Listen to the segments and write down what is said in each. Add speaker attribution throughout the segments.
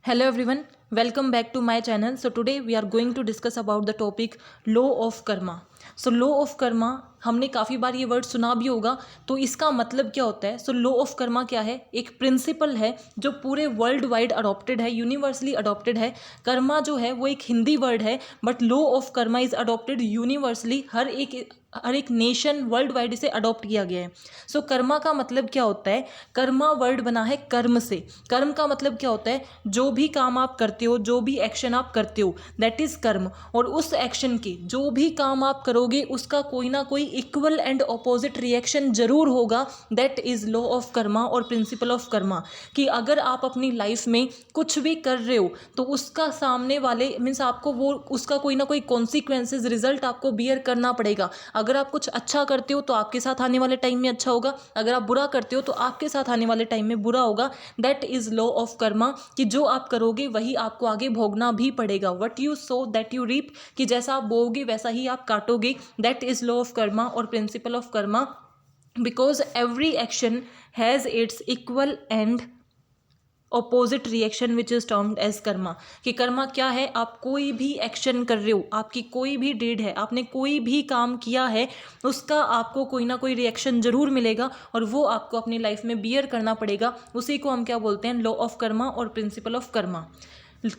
Speaker 1: Hello everyone, welcome back to my channel. So today we are going to discuss about the topic law of karma. So law of karma हमने काफ़ी बार ये word सुना भी होगा, तो इसका मतलब क्या होता है? सो लॉ ऑफ कर्मा क्या है? एक प्रिंसिपल है जो पूरे वर्ल्ड वाइड अडॉप्टेड है, यूनिवर्सली अडॉप्टेड है। कर्मा जो है वो एक हिंदी वर्ड है, but law of karma is adopted universally. हर एक नेशन वर्ल्ड वाइड इसे अडॉप्ट किया गया है। सो कर्मा का मतलब क्या होता है? कर्मा वर्ड बना है कर्म से। कर्म का मतलब क्या होता है? जो भी काम आप करते हो, जो भी एक्शन आप करते हो, दैट इज कर्म। और उस एक्शन के जो भी काम आप करोगे उसका कोई ना कोई इक्वल एंड ऑपोजिट रिएक्शन जरूर होगा। That is law of Karma और प्रिंसिपल ऑफ कर्मा। कि अगर आप अपनी लाइफ में कुछ भी कर रहे हो तो उसका सामने वाले मीन्स आपको वो उसका कोई ना कोई कॉन्सिक्वेंसेज रिजल्ट आपको बियर करना पड़ेगा। अगर आप कुछ अच्छा करते हो तो आपके साथ आने वाले टाइम में अच्छा होगा, अगर आप बुरा करते हो तो आपके साथ आने वाले टाइम में बुरा होगा। That is law of Karma. कि जो आप करोगे वही आपको आगे भोगना भी पड़ेगा। What you sow that you reap. कि जैसा आप बोओगे वैसा ही आप काटोगे। That is law of Karma और principle of karma. Because every action has its equal and opposite reaction which is termed as karma. कि कर्मा क्या है? आप कोई भी एक्शन कर रहे हो, आपकी कोई भी डीड है, आपने कोई भी काम किया है, उसका आपको कोई ना कोई रिएक्शन जरूर मिलेगा और वो आपको अपनी लाइफ में बियर करना पड़ेगा। उसी को हम क्या बोलते हैं? लॉ ऑफ कर्मा और principle of karma.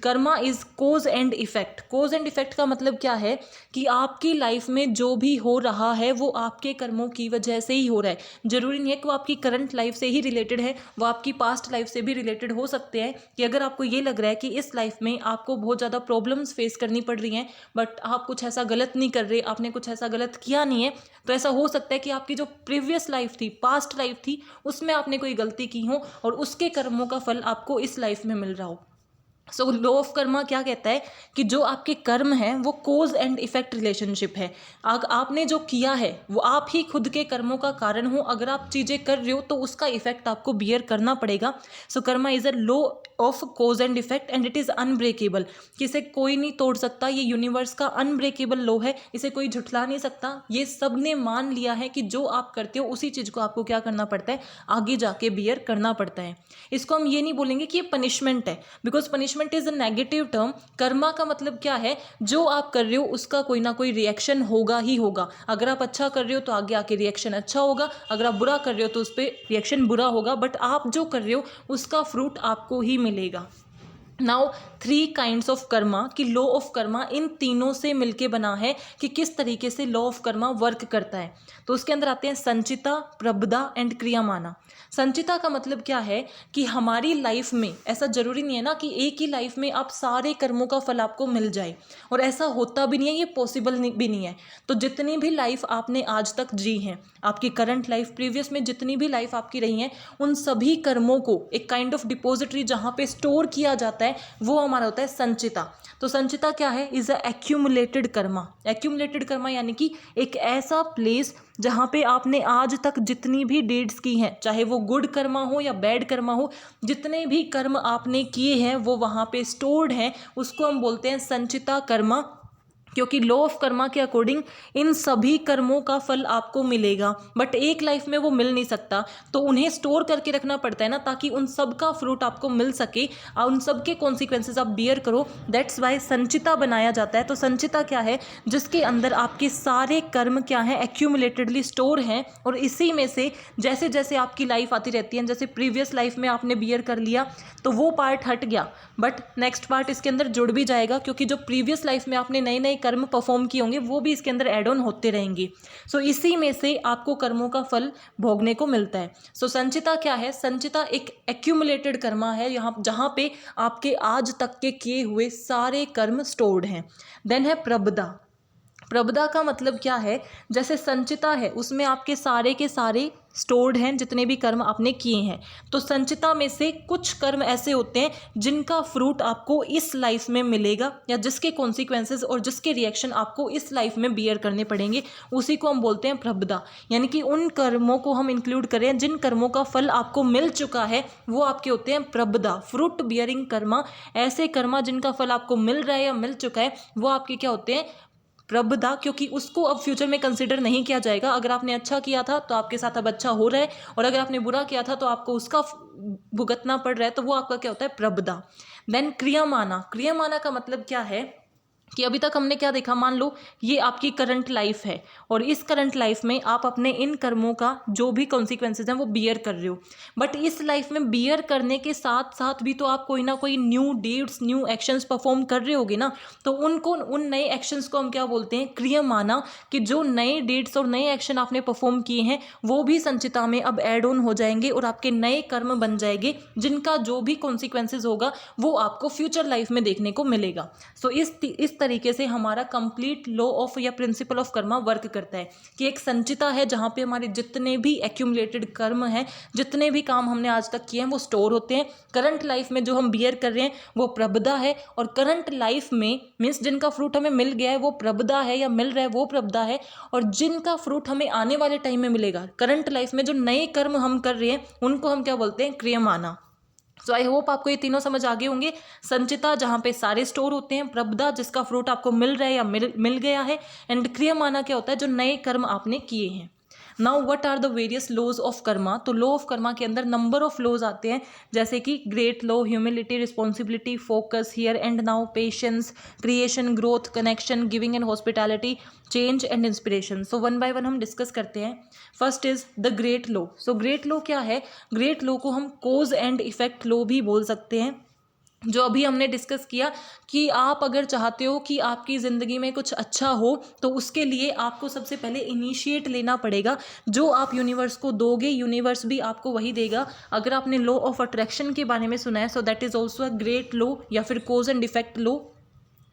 Speaker 1: Karma is cause and effect. Cause and effect का मतलब क्या है? कि आपकी लाइफ में जो भी हो रहा है वो आपके कर्मों की वजह से ही हो रहा है। जरूरी नहीं है कि वो आपकी करंट लाइफ से ही रिलेटेड है, वो आपकी पास्ट लाइफ से भी रिलेटेड हो सकते हैं। कि अगर आपको ये लग रहा है कि इस लाइफ में आपको बहुत ज़्यादा प्रॉब्लम्स फेस करनी पड़ रही हैं, बट आप कुछ ऐसा गलत नहीं कर रहे, आपने कुछ ऐसा गलत किया नहीं है, तो ऐसा हो सकता है कि आपकी जो प्रीवियस लाइफ थी, पास्ट लाइफ थी, उसमें आपने कोई गलती की हो और उसके कर्मों का फल आपको इस लाइफ में मिल रहा हो। सो लॉ ऑफ कर्मा क्या कहता है? कि जो आपके कर्म हैं वो कोज एंड इफेक्ट रिलेशनशिप है। आपने जो किया है वो आप ही खुद के कर्मों का कारण हो। अगर आप चीज़ें कर रहे हो तो उसका इफेक्ट आपको बियर करना पड़ेगा। So karma is a law of cause and effect and it is unbreakable. कि इसे कोई नहीं तोड़ सकता। ये यूनिवर्स का अनब्रेकेबल लॉ है, इसे कोई झुठला नहीं सकता। ये सब ने मान लिया है कि जो आप करते हो उसी चीज़ को आपको क्या करना पड़ता है? आगे जाके बियर करना पड़ता है। इसको हम ये नहीं बोलेंगे कि ये पनिशमेंट है, because punishment is a negative term. Karma का मतलब क्या है? जो आप कर रहे हो उसका कोई ना कोई रिएक्शन होगा ही होगा। अगर आप अच्छा कर रहे हो तो आगे आके रिएक्शन अच्छा होगा, अगर आप बुरा कर रहे हो तो उस पर रिएक्शन बुरा होगा, बट आप जो कर रहे हो उसका फ्रूट आपको ही मिलेगा। Now 3 kinds of Karma. कि लॉ ऑफ कर्मा इन तीनों से मिलके बना है कि किस तरीके से लॉ ऑफ कर्मा वर्क करता है। तो उसके अंदर आते हैं संचिता, प्रबदा एंड क्रियामाना। संचिता का मतलब क्या है? कि हमारी लाइफ में ऐसा जरूरी नहीं है ना कि एक ही लाइफ में आप सारे कर्मों का फल आपको मिल जाए, और ऐसा होता भी नहीं है, ये पॉसिबल भी नहीं है। तो जितनी भी लाइफ आपने आज तक जी हैं, आपकी करंट लाइफ, प्रीवियस में जितनी भी लाइफ आपकी रही है, उन सभी कर्मों को एक काइंड ऑफ डिपॉजिटरी जहाँ पे स्टोर किया जाता है वो हमारा होता है संचिता। तो संचिता क्या है? Is a accumulated Karma. Accumulated Karma यानी कि एक ऐसा प्लेस जहाँ पे आपने आज तक जितनी भी डीड्स की हैं, चाहे वो गुड कर्मा हो या बैड कर्मा हो, जितने भी कर्म आपने किए हैं वो वहाँ पे स्टोर्ड हैं, उसको हम बोलते हैं संचिता कर्मा। क्योंकि लॉ ऑफ कर्मा के अकॉर्डिंग इन सभी कर्मों का फल आपको मिलेगा, बट एक लाइफ में वो मिल नहीं सकता, तो उन्हें स्टोर करके रखना पड़ता है ना, ताकि उन सब का फ्रूट आपको मिल सके और उन सब के कॉन्सिक्वेंसेज आप बियर करो। दैट्स वाई संचिता बनाया जाता है। तो संचिता क्या है? जिसके अंदर आपके सारे कर्म क्या हैं? एक्यूमुलेटेडली स्टोर हैं, और इसी में से जैसे जैसे आपकी लाइफ आती रहती है, जैसे प्रीवियस लाइफ में आपने बियर कर लिया तो वो पार्ट हट गया, बट नेक्स्ट पार्ट इसके अंदर जुड़ भी जाएगा, क्योंकि जो प्रीवियस लाइफ में आपने नए नए कर्म परफॉर्म किए होंगे वो भी इसके अंदर ऐड ऑन होते रहेंगे। सो इसी में से आपको कर्मों का फल भोगने को मिलता है। सो संचिता क्या है? संचिता एक एक्यूमुलेटेड कर्मा है, यहाँ जहाँ पे आपके आज तक के किए हुए सारे कर्म स्टोर्ड हैं। देन है प्रबदा। प्रबदा का मतलब क्या है? जैसे संचिता है उसमें आपके सारे के सारे स्टोर्ड हैं, जितने भी कर्म आपने किए हैं। तो संचिता में से कुछ कर्म ऐसे होते हैं जिनका फ्रूट आपको इस लाइफ में मिलेगा, या जिसके कॉन्सिक्वेंसेज और जिसके रिएक्शन आपको इस लाइफ में बियर करने पड़ेंगे, उसी को हम बोलते हैं प्रबदा। यानी कि उन कर्मों को हम इंक्लूड करें जिन कर्मों का फल आपको मिल चुका है, वो आपके होते हैं प्रबदा, फ्रूट बियरिंग कर्मा। ऐसे कर्मा जिनका फल आपको मिल रहा है या मिल चुका है वो आपके क्या होते हैं? प्रबदा, क्योंकि उसको अब फ्यूचर में कंसिडर नहीं किया जाएगा। अगर आपने अच्छा किया था तो आपके साथ अब अच्छा हो रहा है, और अगर आपने बुरा किया था तो आपको उसका भुगतना पड़ रहा है, तो वो आपका क्या होता है, प्रबदा। देन क्रियामाना। क्रियामाना का मतलब क्या है कि अभी तक हमने क्या देखा, मान लो ये आपकी करंट लाइफ है, और इस करंट लाइफ में आप अपने इन कर्मों का जो भी कॉन्सिक्वेंसेज हैं वो बियर कर रहे हो, बट इस लाइफ में बियर करने के साथ साथ भी तो आप कोई ना कोई new deeds, new actions perform कर रहे होगे ना। तो उन नए एक्शंस को हम क्या बोलते हैं, क्रियमाना। कि जो नए डीड्स और नए एक्शन आपने परफॉर्म किए हैं वो भी संचिता में अब एड ऑन हो जाएंगे, और आपके नए कर्म बन जाएंगे, जिनका जो भी कॉन्सिक्वेंसेज होगा वो आपको फ्यूचर लाइफ में देखने को मिलेगा। सो इस तरीके से हमारा कंप्लीट लॉ ऑफ या प्रिंसिपल ऑफ कर्मा वर्क करता है कि एक संचिता है जहाँ पे हमारे जितने भी एक्यूमुलेटेड कर्म हैं, जितने भी काम हमने आज तक किए हैं वो स्टोर होते हैं। करंट लाइफ में जो हम बियर कर रहे हैं वो प्रबदा है, और करंट लाइफ में मीन्स जिनका फ्रूट हमें मिल गया है वो प्रबदा है, या मिल रहा है वो प्रबदा है, और जिनका फ्रूट हमें आने वाले टाइम में मिलेगा, करंट लाइफ में जो नए कर्म हम कर रहे हैं उनको हम क्या बोलते हैं, क्रियमाना। सो आई होप आपको ये तीनों समझ आ गए होंगे। संचिता जहाँ पे सारे स्टोर होते हैं, प्रबदा जिसका फ्रूट आपको मिल रहा है या मिल गया है, एंड क्रियमाना क्या होता है, जो नए कर्म आपने किए हैं। Now what are the various laws of karma. तो लॉ ऑफ कर्मा के अंदर नंबर ऑफ लॉज आते हैं, जैसे कि great law, humility, responsibility, focus, here and now, patience, creation, growth, connection, giving and hospitality, change and inspiration. So one by one हम discuss करते हैं। First is the great law. So great law क्या है, great law को हम कोज and effect law भी बोल सकते हैं, जो अभी हमने डिस्कस किया कि आप अगर चाहते हो कि आपकी ज़िंदगी में कुछ अच्छा हो तो उसके लिए आपको सबसे पहले इनिशिएट लेना पड़ेगा। जो आप यूनिवर्स को दोगे यूनिवर्स भी आपको वही देगा। अगर आपने लॉ ऑफ अट्रैक्शन के बारे में सुना है, so that is also a great law या फिर कोज एंड इफेक्ट लॉ,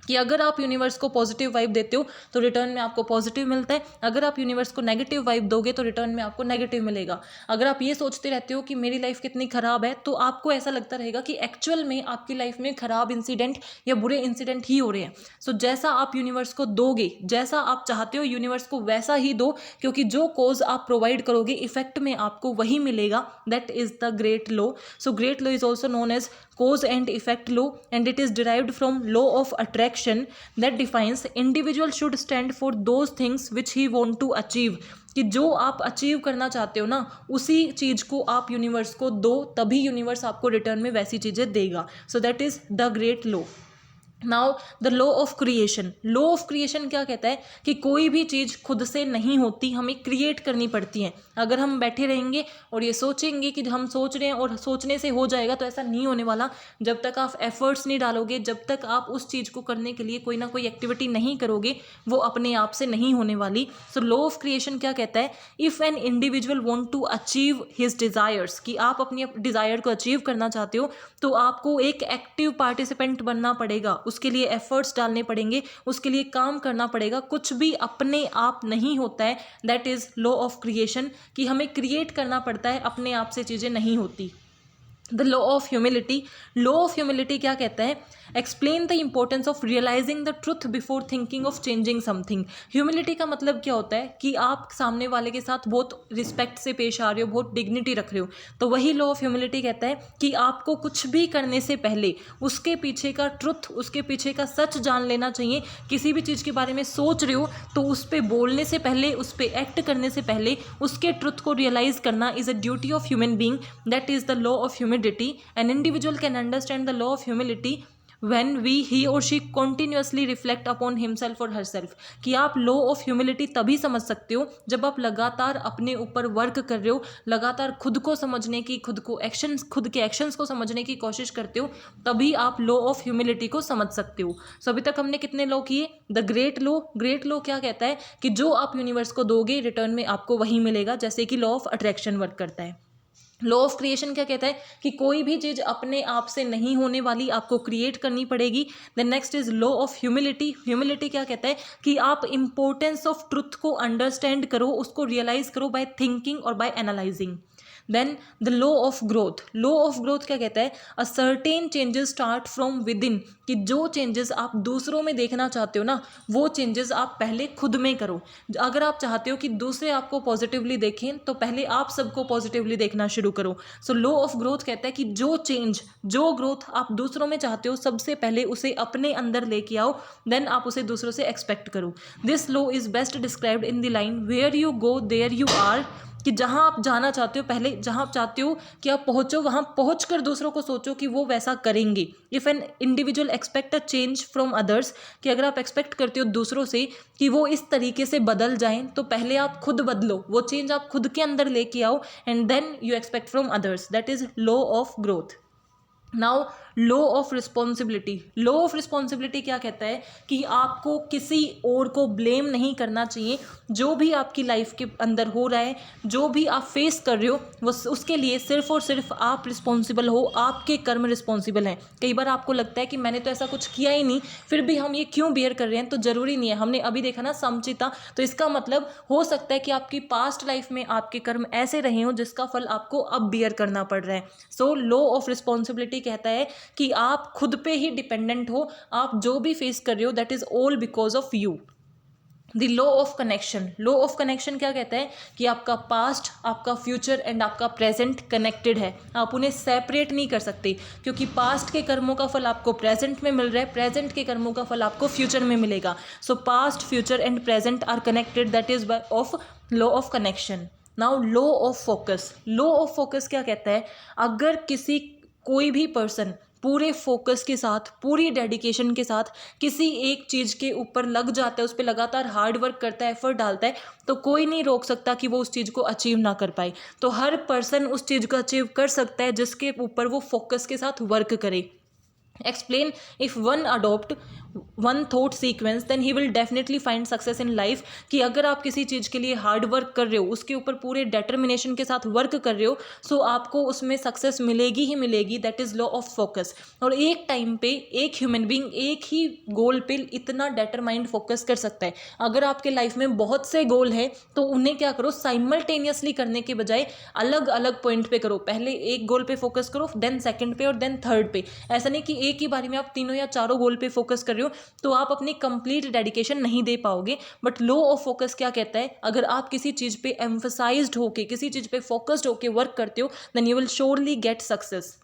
Speaker 1: कि अगर आप यूनिवर्स को पॉजिटिव वाइब देते हो तो रिटर्न में आपको पॉजिटिव मिलता है, अगर आप यूनिवर्स को नेगेटिव वाइब दोगे तो रिटर्न में आपको नेगेटिव मिलेगा। अगर आप ये सोचते रहते हो कि मेरी लाइफ कितनी ख़राब है, तो आपको ऐसा लगता रहेगा कि एक्चुअल में आपकी लाइफ में ख़राब इंसिडेंट या बुरे इंसिडेंट ही हो रहे हैं। सो जैसा आप यूनिवर्स को दोगे, जैसा आप चाहते हो यूनिवर्स को वैसा ही दो, क्योंकि जो कोज आप प्रोवाइड करोगे इफेक्ट में आपको वही मिलेगा। That is the great law. So great law is also known as cause and effect law, and it is derived from law of attraction that defines individual should stand for those things which he want to achieve। कि जो आप achieve करना चाहते हो ना, उसी चीज़ को आप यूनिवर्स को दो, तभी यूनिवर्स आपको रिटर्न में वैसी चीज़ें देगा। So that is the great law. Now the law of creation. Law of creation क्या कहता है कि कोई भी चीज़ खुद से नहीं होती, हमें क्रिएट करनी पड़ती है। अगर हम बैठे रहेंगे और ये सोचेंगे कि हम सोच रहे हैं और सोचने से हो जाएगा, तो ऐसा नहीं होने वाला। जब तक आप एफर्ट्स नहीं डालोगे, जब तक आप उस चीज़ को करने के लिए कोई ना कोई एक्टिविटी नहीं करोगे, वो अपने आप से नहीं होने वाली। सो लॉ ऑफ क्रिएशन क्या कहता है, if an individual want to achieve his desires, कि आप अपनी डिज़ायर को अचीव करना चाहते हो तो आपको एक एक्टिव पार्टिसिपेंट बनना पड़ेगा, उसके लिए एफर्ट्स डालने पड़ेंगे, उसके लिए काम करना पड़ेगा। कुछ भी अपने आप नहीं होता है। That is law of creation, कि हमें क्रिएट करना पड़ता है, अपने आप से चीज़ें नहीं होती। The law of humility. Law of humility क्या कहता है, explain the importance of realising the truth before thinking of changing something. Humility का मतलब क्या होता है कि आप सामने वाले के साथ बहुत रिस्पेक्ट से पेश आ रहे हो, बहुत डिग्निटी रख रहे हो। तो वही लॉ ऑफ ह्यूमिलिटी कहता है कि आपको कुछ भी करने से पहले उसके पीछे का ट्रुथ, उसके पीछे का सच जान लेना चाहिए। किसी भी चीज़ के बारे में सोच रहे हो तो उस पर बोलने से पहले, उस पर एक्ट करने से पहले उसके ट्रुथ को रियलाइज करना is a duty of human being. That is the law of humility. An individual can understand the law of humility when he or she continuously reflect upon himself or herself। कि आप law of humility तभी समझ सकते हो जब आप लगातार अपने ऊपर वर्क कर रहे हो, लगातार खुद को समझने की, खुद के एक्शंस को समझने की कोशिश करते हो, तभी आप लॉ ऑफ ह्यूमिलिटी को समझ सकते हो। सो अभी तक हमने कितने लॉ किए, the great law. Great law क्या कहता है कि जो आप यूनिवर्स को दोगे रिटर्न में आपको वही मिलेगा, जैसे कि लॉ ऑफ अट्रैक्शन वर्क करता है। लॉ ऑफ क्रिएशन क्या कहता है कि कोई भी चीज़ अपने आप से नहीं होने वाली, आपको क्रिएट करनी पड़ेगी। Then next is law of humility. Humility क्या कहता है कि आप इंपॉर्टेंस ऑफ ट्रुथ को अंडरस्टैंड करो, उसको रियलाइज करो बाय थिंकिंग और by analysing. Then the law of growth, law of growth क्या कहता है, a certain changes start from within, कि जो चेंजेस आप दूसरों में देखना चाहते हो ना, वो चेंजेस आप पहले खुद में करो। अगर आप चाहते हो कि दूसरे आपको पॉजिटिवली देखें तो पहले आप सबको पॉजिटिवली देखना शुरू करो। सो लॉ ऑफ ग्रोथ कहता है कि जो चेंज, जो ग्रोथ आप दूसरों में चाहते हो, सबसे पहले उसे अपने अंदर लेके आओ, देन आप उसे दूसरों से एक्सपेक्ट करो। This law is best described in the line where you go there you are, कि जहाँ आप जाना चाहते हो, पहले जहाँ आप चाहते हो कि आप पहुँचो, वहाँ पहुँच कर दूसरों को सोचो कि वो वैसा करेंगे। If an individual expect a change from others, कि अगर आप एक्सपेक्ट करते हो दूसरों से कि वो इस तरीके से बदल जाएं, तो पहले आप खुद बदलो, वो चेंज आप खुद के अंदर लेके आओ, and then you expect from others. That is law of growth. Now law of responsibility, law of responsibility क्या कहता है कि आपको किसी और को ब्लेम नहीं करना चाहिए। जो भी आपकी लाइफ के अंदर हो रहा है, जो भी आप फेस कर रहे हो, वो उसके लिए सिर्फ और सिर्फ आप रिस्पॉन्सिबल हो, आपके कर्म रिस्पॉन्सिबल हैं। कई बार आपको लगता है कि मैंने तो ऐसा कुछ किया ही नहीं, फिर भी हम ये क्यों बियर कर रहे हैं, तो ज़रूरी नहीं है। हमने अभी देखा ना समचिता, तो इसका मतलब हो सकता है कि आपकी पास्ट लाइफ में आपके कर्म ऐसे रहे हों जिसका फल आपको अब बियर करना पड़ रहा है। सो लॉ ऑफ रिस्पॉन्सिबिलिटी कहता है कि आप खुद पे ही डिपेंडेंट हो, आप जो भी फेस कर रहे हो that is all because of you. The law of connection, law of connection क्या कहता है कि आपका पास्ट, आपका फ्यूचर एंड आपका प्रेजेंट कनेक्टेड है, आप उन्हें सेपरेट नहीं कर सकते, क्योंकि पास्ट के कर्मों का फल आपको प्रेजेंट में मिल रहा है, प्रेजेंट के कर्मों का फल आपको फ्यूचर में मिलेगा। So past, future and present are connected, that is of law of connection. Now law of focus, law of focus क्या कहता है, अगर कोई भी पर्सन पूरे फोकस के साथ, पूरी डेडिकेशन के साथ किसी एक चीज़ के ऊपर लग जाता है, उस पर लगातार हार्ड वर्क करता है, एफर्ट डालता है, तो कोई नहीं रोक सकता कि वो उस चीज़ को अचीव ना कर पाए। तो हर पर्सन उस चीज़ को अचीव कर सकता है जिसके ऊपर वो फोकस के साथ वर्क करे। Explain, if one adopt one thought sequence then he will definitely find success in life, कि अगर आप किसी चीज़ के लिए हार्ड वर्क कर रहे हो, उसके ऊपर पूरे डेटर्मिनेशन के साथ वर्क कर रहे हो, सो आपको उसमें सक्सेस मिलेगी ही मिलेगी। That is law of focus. और एक टाइम पे एक ह्यूमन बींग एक ही गोल पे इतना डेटरमाइंड फोकस कर सकता है। अगर आपके लाइफ में बहुत से गोल हैं तो उन्हें क्या करो, साइमल्टेनियसली करने के बजाय अलग अलग पॉइंट पे करो। पहले एक गोल पे फोकस करो, देन सेकंड पे और देन थर्ड पे। ऐसा नहीं कि एक ही बारी में आप तीनों या चारों गोल पे फोकस कर रहे हो, तो आप अपनी कंप्लीट डेडिकेशन नहीं दे पाओगे। बट लॉ ऑफ फोकस क्या कहता है, अगर आप किसी चीज़ पे एम्फसाइज्ड होके, किसी चीज़ पे फोकस्ड होके वर्क करते हो, then you will surely get success.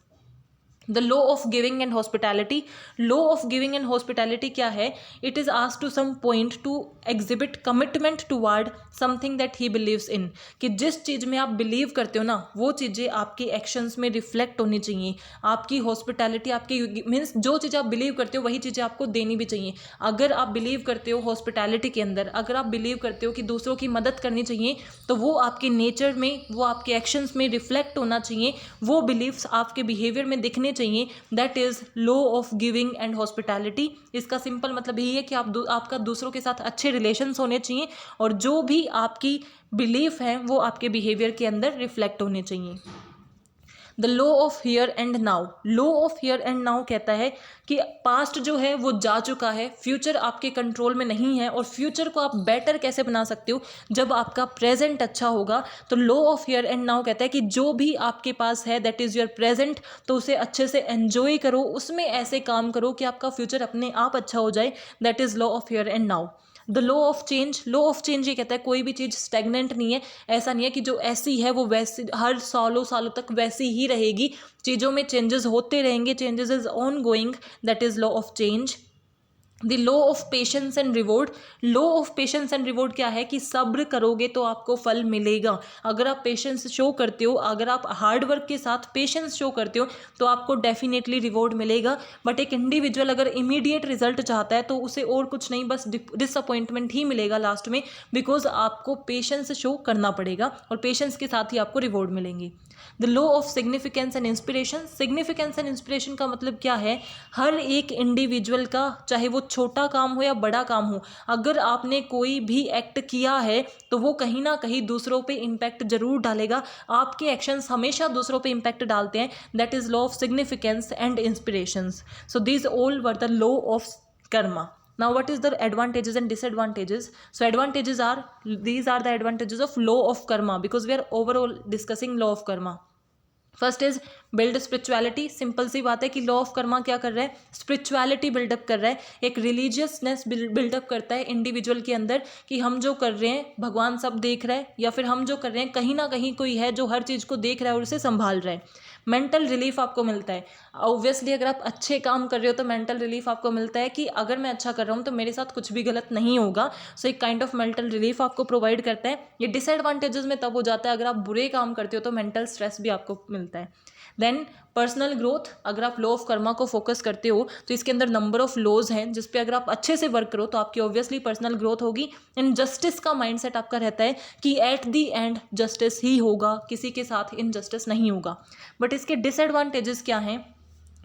Speaker 1: The law of giving and hospitality, law of giving and hospitality क्या है, it is asked to some point to exhibit commitment toward something that he believes in, कि जिस चीज़ में आप believe करते हो ना, वो चीज़ें आपके एक्शंस में रिफ्लेक्ट होनी चाहिए। आपकी हॉस्पिटैलिटी, आपकी मीन्स जो चीज़ आप बिलीव करते हो वही चीज़ें आपको देनी भी चाहिए। अगर आप बिलीव करते हो हॉस्पिटैलिटी के अंदर, अगर आप बिलीव करते हो कि दूसरों की मदद करनी चाहिए, तो वो आपके नेचर में, वो आपके एक्शंस में रिफ्लेक्ट होना चाहिए, वो बिलीव्स आपके बिहेवियर में दिखने चाहिए। That is law of giving and hospitality. इसका सिंपल मतलब यही है कि आपका दूसरों के साथ अच्छे रिलेशंस होने चाहिए, और जो भी आपकी बिलीफ है वो आपके बिहेवियर के अंदर रिफ्लेक्ट होने चाहिए। The law of here and now, law of here and now कहता है कि पास्ट जो है वो जा चुका है, फ्यूचर आपके कंट्रोल में नहीं है, और फ्यूचर को आप बेटर कैसे बना सकते हो, जब आपका प्रेजेंट अच्छा होगा। तो law of here and now कहता है कि जो भी आपके पास है दैट इज़ योर प्रेजेंट, तो उसे अच्छे से एन्जॉय करो, उसमें ऐसे काम करो कि आपका फ्यूचर अपने आप अच्छा हो जाए। That is law of here and now. The law of change, law of change ये कहता है कोई भी चीज़ स्टेगनेंट नहीं है। ऐसा नहीं है कि जो ऐसी है वो वैसी हर सालों सालों तक वैसी ही रहेगी। चीज़ों में चेंजेस होते रहेंगे, changes is on going. That is law of change. The law of patience and reward, law of patience and reward क्या है कि सब्र करोगे तो आपको फल मिलेगा। अगर आप पेशेंस शो करते हो, अगर आप हार्ड वर्क के साथ पेशेंस शो करते हो, तो आपको डेफिनेटली रिवॉर्ड मिलेगा। बट एक इंडिविजुअल अगर इमीडिएट रिजल्ट चाहता है तो उसे और कुछ नहीं, बस डिसअपॉइंटमेंट ही मिलेगा लास्ट में, बिकॉज आपको पेशेंस शो करना पड़ेगा और पेशेंस के साथ ही आपको रिवॉर्ड मिलेंगे। The law of significance and inspiration, significance and inspiration का मतलब क्या है, हर एक इंडिविजुअल का, चाहे वो छोटा काम हो या बड़ा काम हो, अगर आपने कोई भी एक्ट किया है तो वो कहीं ना कहीं दूसरों पे इम्पैक्ट जरूर डालेगा। आपके एक्शंस हमेशा दूसरों पे इम्पैक्ट डालते हैं। That is law of significance and inspirations. So these all were the law of Karma. Now what is the advantages and disadvantages? So advantages are, these are the advantages of law of karma, because we are overall discussing law of karma. First is build spirituality. Simple सी बात है कि law of Karma क्या कर रहा है, spirituality buildup कर रहा है, एक रिलीजियसनेस बिल्डअप करता है इंडिविजुअल के अंदर कि हम जो कर रहे हैं भगवान सब देख रहा है, या फिर हम जो कर रहे हैं कहीं ना कहीं कोई है जो हर चीज़ को देख रहा है और उसे संभाल रहा है. मेंटल रिलीफ आपको मिलता है. ऑब्वियसली अगर आप अच्छे काम कर रहे हो तो मेंटल रिलीफ आपको मिलता है कि अगर मैं अच्छा कर रहा हूँ तो मेरे साथ कुछ भी गलत नहीं होगा. सो एक काइंड ऑफ मेंटल रिलीफ आपको प्रोवाइड करता है. ये डिसएडवांटेजेस में तब हो जाता है अगर आप बुरे काम करते हो तो मेंटल स्ट्रेस भी आपको मिलता है. Then personal growth. अगर आप लॉ ऑफ कर्मा को फोकस करते हो तो इसके अंदर नंबर ऑफ लॉज हैं जिस पे अगर आप अच्छे से वर्क करो तो आपकी ऑब्वियसली पर्सनल ग्रोथ होगी. एंड जस्टिस का माइंडसेट आपका रहता है कि एट दी एंड जस्टिस ही होगा, किसी के साथ इनजस्टिस नहीं होगा. बट इसके डिसएडवांटेजेस क्या हैं?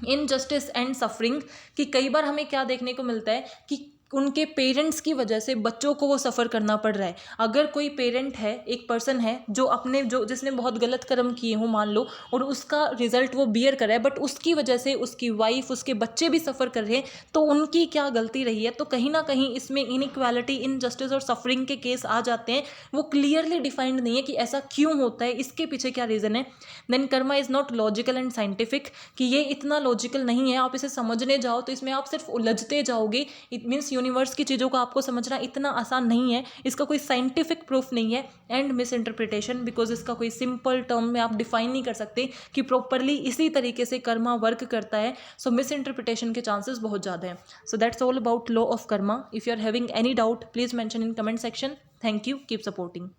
Speaker 1: Injustice and suffering. कि कई बार हमें क्या देखने को मिलता है कि उनके पेरेंट्स की वजह से बच्चों को वो सफ़र करना पड़ रहा है. अगर कोई पेरेंट है, एक पर्सन है जो अपने जो जिसने बहुत गलत कर्म किए हों मान लो, और उसका रिजल्ट वो बियर कर रहा है, बट उसकी वजह से उसकी वाइफ, उसके बच्चे भी सफ़र कर रहे हैं, तो उनकी क्या गलती रही है? तो कहीं ना कहीं इसमें इनइक्वालिटी, इनजस्टिस और सफरिंग के केस आ जाते हैं. वो क्लियरली डिफाइंड नहीं है कि ऐसा क्यों होता है, इसके पीछे क्या रीज़न है. Then karma is not logical and scientific. कि ये इतना लॉजिकल नहीं है, आप इसे समझने जाओ तो इसमें आप सिर्फ उलझते जाओगे. इट मीन्स यूनिवर्स की चीज़ों को आपको समझना इतना आसान नहीं है, इसका कोई साइंटिफिक प्रूफ नहीं है. एंड मिस इंटरप्रिटेशन, बिकॉज इसका कोई सिंपल टर्म में आप डिफाइन नहीं कर सकते कि प्रॉपरली इसी तरीके से कर्मा वर्क करता है. सो मिस इंटरप्रिटेशन के चांसेस बहुत ज़्यादा हैं. So that's all about law of karma. If you are having any doubt please mention in comment section. Thank you. Keep supporting.